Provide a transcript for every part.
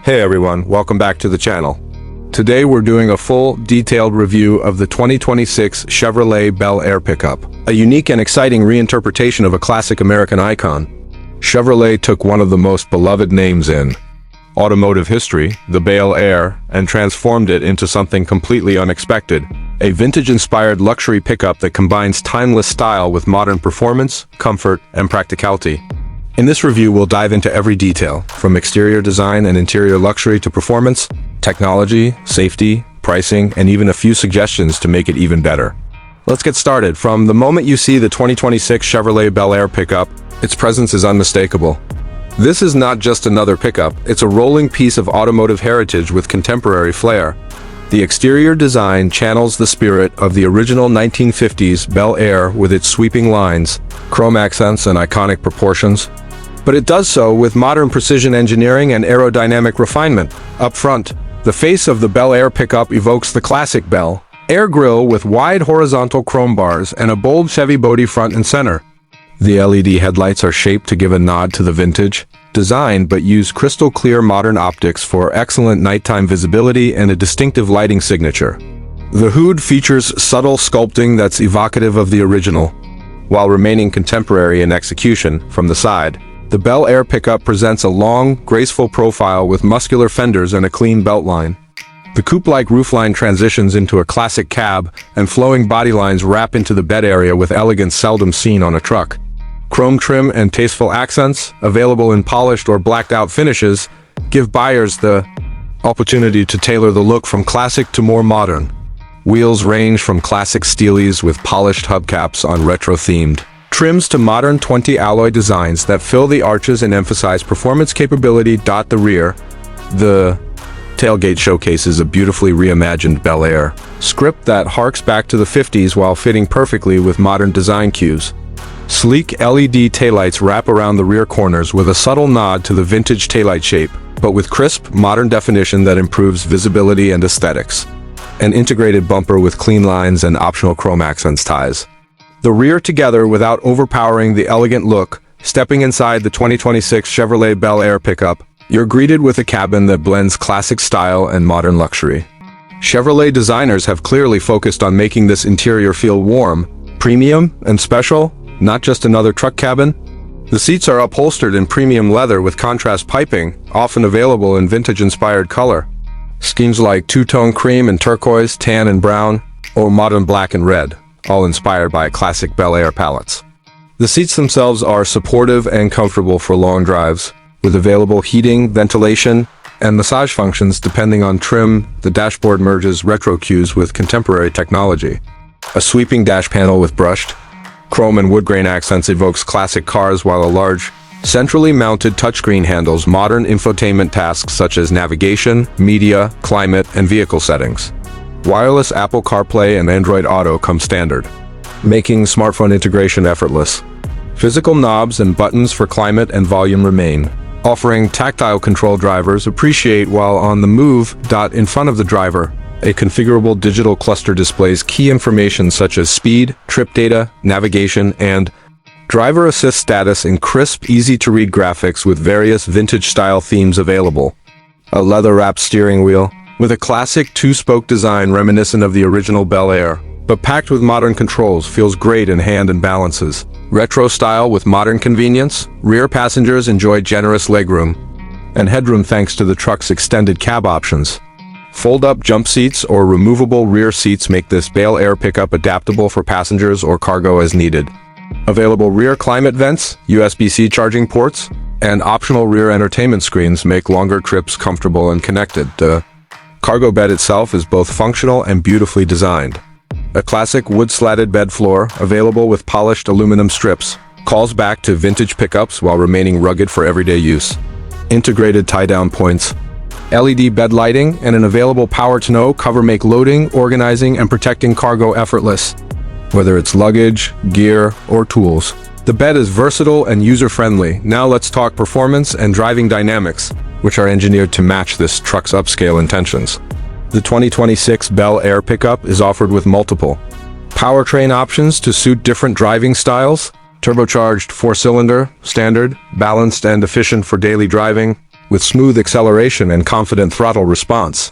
Hey everyone, welcome back to the channel. Today we're doing a full, detailed review of the 2026 Chevrolet Bel Air Pickup, a unique and exciting reinterpretation of a classic American icon. Chevrolet took one of the most beloved names in automotive history, the Bel Air, and transformed it into something completely unexpected, a vintage-inspired luxury pickup that combines timeless style with modern performance, comfort, and practicality. In this review, we'll dive into every detail, from exterior design and interior luxury to performance, technology, safety, pricing, and even a few suggestions to make it even better. Let's get started. From the moment you see the 2026 Chevrolet Bel Air pickup, its presence is unmistakable. This is not just another pickup, it's a rolling piece of automotive heritage with contemporary flair. The exterior design channels the spirit of the original 1950s Bel Air with its sweeping lines, chrome accents, and iconic proportions. But it does so with modern precision engineering and aerodynamic refinement. Up front, the face of the Bel Air pickup evokes the classic Bel Air grille with wide horizontal chrome bars and a bold Chevy body front and center. The LED headlights are shaped to give a nod to the vintage design, but use crystal-clear modern optics for excellent nighttime visibility and a distinctive lighting signature. The hood features subtle sculpting that's evocative of the original, while remaining contemporary in execution. From the side, the Bel Air pickup presents a long, graceful profile with muscular fenders and a clean beltline. The coupe-like roofline transitions into a classic cab, and flowing body lines wrap into the bed area with elegance seldom seen on a truck. Chrome trim and tasteful accents, available in polished or blacked-out finishes, give buyers the opportunity to tailor the look from classic to more modern. Wheels range from classic steelies with polished hubcaps on retro-themed trims to modern 20 alloy designs that fill the arches and emphasize performance capability. The rear, the tailgate showcases a beautifully reimagined Bel Air script that harks back to the 50s while fitting perfectly with modern design cues. Sleek LED taillights wrap around the rear corners with a subtle nod to the vintage taillight shape, but with crisp, modern definition that improves visibility and aesthetics. An integrated bumper with clean lines and optional chrome accents ties the rear together without overpowering the elegant look. Stepping inside the 2026 Chevrolet Bel Air pickup, you're greeted with a cabin that blends classic style and modern luxury. Chevrolet designers have clearly focused on making this interior feel warm, premium, and special, not just another truck cabin. The seats are upholstered in premium leather with contrast piping, often available in vintage-inspired color. Schemes like two-tone cream and turquoise, tan and brown, or modern black and red, all inspired by classic Bel Air palettes. The seats themselves are supportive and comfortable for long drives, with available heating, ventilation, and massage functions depending on trim. The dashboard merges retro cues with contemporary technology. A sweeping dash panel with brushed chrome and wood grain accents evokes classic cars, while a large, centrally mounted touchscreen handles modern infotainment tasks such as navigation, media, climate, and vehicle settings. Wireless Apple CarPlay and Android Auto come standard, making smartphone integration effortless. Physical knobs and buttons for climate and volume remain, offering tactile control drivers appreciate while on the move. In front of the driver, a configurable digital cluster displays key information such as speed, trip data, navigation, and driver assist status in crisp, easy-to-read graphics with various vintage-style themes available. A leather-wrapped steering wheel, with a classic two-spoke design reminiscent of the original Bel Air, but packed with modern controls, feels great in hand and balances. Retro style with modern convenience, rear passengers enjoy generous legroom and headroom thanks to the truck's extended cab options. Fold-up jump seats or removable rear seats make this Bel Air pickup adaptable for passengers or cargo as needed. Available rear climate vents, USB-C charging ports, and optional rear entertainment screens make longer trips comfortable and connected. The cargo bed itself is both functional and beautifully designed. A classic wood-slatted bed floor, available with polished aluminum strips, calls back to vintage pickups while remaining rugged for everyday use. Integrated tie-down points, LED bed lighting, and an available power-to-know cover make loading, organizing, and protecting cargo effortless. Whether it's luggage, gear, or tools, the bed is versatile and user-friendly. Now let's talk performance and driving dynamics, which are engineered to match this truck's upscale intentions. The 2026 Bel Air pickup is offered with multiple powertrain options to suit different driving styles. Turbocharged 4-cylinder, standard, balanced and efficient for daily driving. with smooth acceleration and confident throttle response.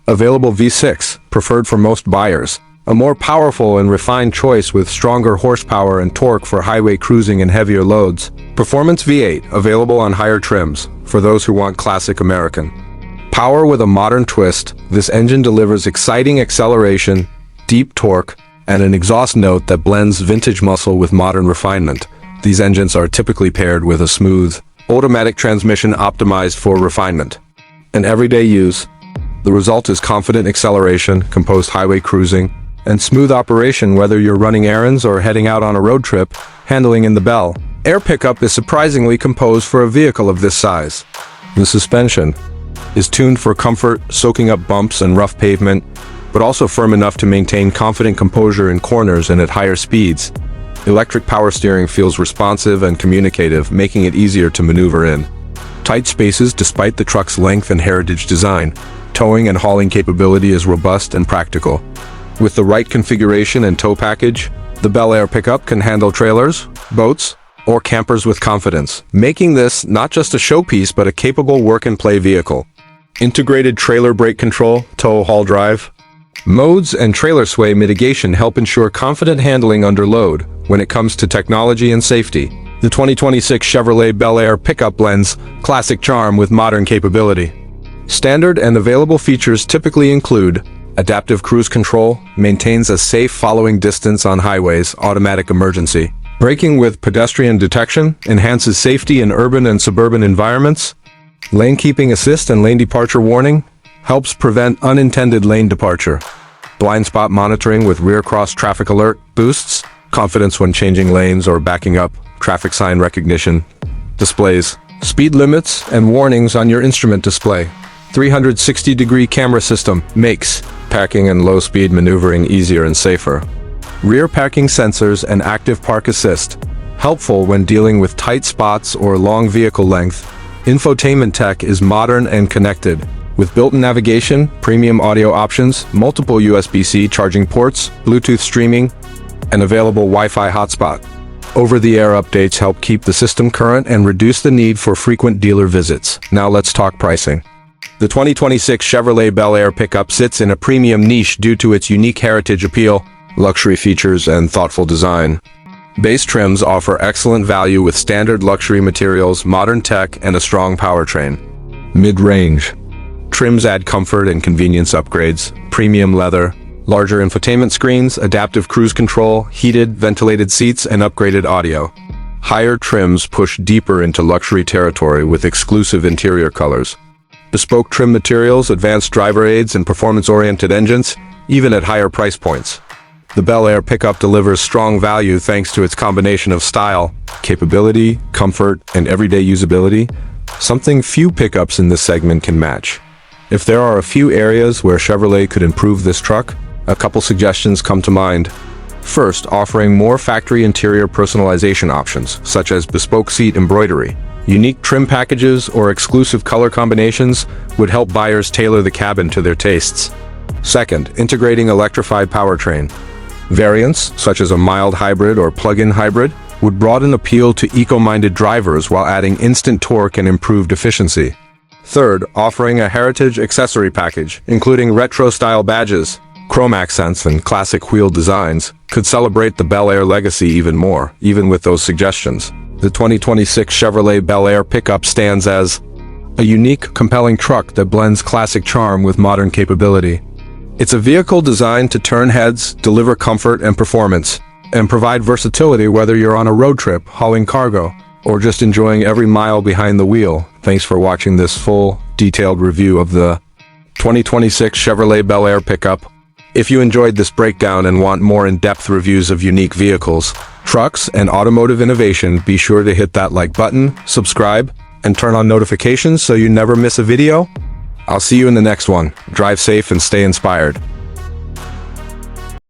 Available V6, preferred for most buyers. A more powerful and refined choice with stronger horsepower and torque for highway cruising and heavier loads. Performance V8, available on higher trims, for those who want classic American. Power with a modern twist, this engine delivers exciting acceleration, deep torque, and an exhaust note that blends vintage muscle with modern refinement. These engines are typically paired with a smooth, automatic transmission optimized for refinement and everyday use. The result is confident acceleration, composed highway cruising, and smooth operation whether you're running errands or heading out on a road trip. Handling in the Bel Air Pickup is surprisingly composed for a vehicle of this size. The suspension is tuned for comfort, soaking up bumps and rough pavement, but also firm enough to maintain confident composure in corners and at higher speeds. Electric power steering feels responsive and communicative, making it easier to maneuver in tight spaces despite the truck's length and heritage design. Towing and hauling capability is robust and practical. With the right configuration and tow package, the Bel Air Pickup can handle trailers, boats, or campers with confidence, making this not just a showpiece but a capable work-and-play vehicle. Integrated trailer brake control, tow-haul drive modes, and trailer sway mitigation help ensure confident handling under load. When it comes to technology and safety, the 2026 Chevrolet Bel Air Pickup blends classic charm with modern capability. Standard and available features typically include adaptive cruise control, maintains a safe following distance on highways, automatic emergency braking with pedestrian detection, enhances safety in urban and suburban environments, lane keeping assist and lane departure warning, helps prevent unintended lane departure, blind spot monitoring with rear cross traffic alert, boosts confidence when changing lanes or backing up, traffic sign recognition, displays speed limits and warnings on your instrument display. 360-degree camera system makes parking and low-speed maneuvering easier and safer. Rear parking sensors and active park assist, helpful when dealing with tight spots or long vehicle length. Infotainment tech is modern and connected, with built-in navigation, premium audio options, multiple USB-C charging ports, Bluetooth streaming, and available Wi-Fi hotspot. Over-the-air updates help keep the system current and reduce the need for frequent dealer visits. Now let's talk pricing. The 2026 Chevrolet Bel Air Pickup sits in a premium niche due to its unique heritage appeal, luxury features, and thoughtful design. Base trims offer excellent value with standard luxury materials, modern tech, and a strong powertrain. Mid-range trims add comfort and convenience upgrades, premium leather, larger infotainment screens, adaptive cruise control, heated, ventilated seats, and upgraded audio. Higher trims push deeper into luxury territory with exclusive interior colors. Bespoke trim materials, advanced driver aids, and performance-oriented engines, even at higher price points. The Bel Air Pickup delivers strong value thanks to its combination of style, capability, comfort, and everyday usability, something few pickups in this segment can match. If there are a few areas where Chevrolet could improve this truck, a couple suggestions come to mind. First, offering more factory interior personalization options, such as bespoke seat embroidery. Unique trim packages or exclusive color combinations would help buyers tailor the cabin to their tastes. Second, integrating electrified powertrain. Variants, such as a mild hybrid or plug-in hybrid, would broaden appeal to eco-minded drivers while adding instant torque and improved efficiency. Third, offering a heritage accessory package, including retro-style badges, chrome accents, and classic wheel designs, could celebrate the Bel Air legacy even more, even with those suggestions. The 2026 Chevrolet Bel Air Pickup stands as a unique, compelling truck that blends classic charm with modern capability. It's a vehicle designed to turn heads, deliver comfort and performance, and provide versatility whether you're on a road trip, hauling cargo, or just enjoying every mile behind the wheel. Thanks for watching this full, detailed review of the 2026 Chevrolet Bel Air Pickup. If you enjoyed this breakdown and want more in-depth reviews of unique vehicles, trucks, and automotive innovation, be sure to hit that like button, subscribe, and turn on notifications so you never miss a video. I'll see you in the next one. Drive safe and stay inspired.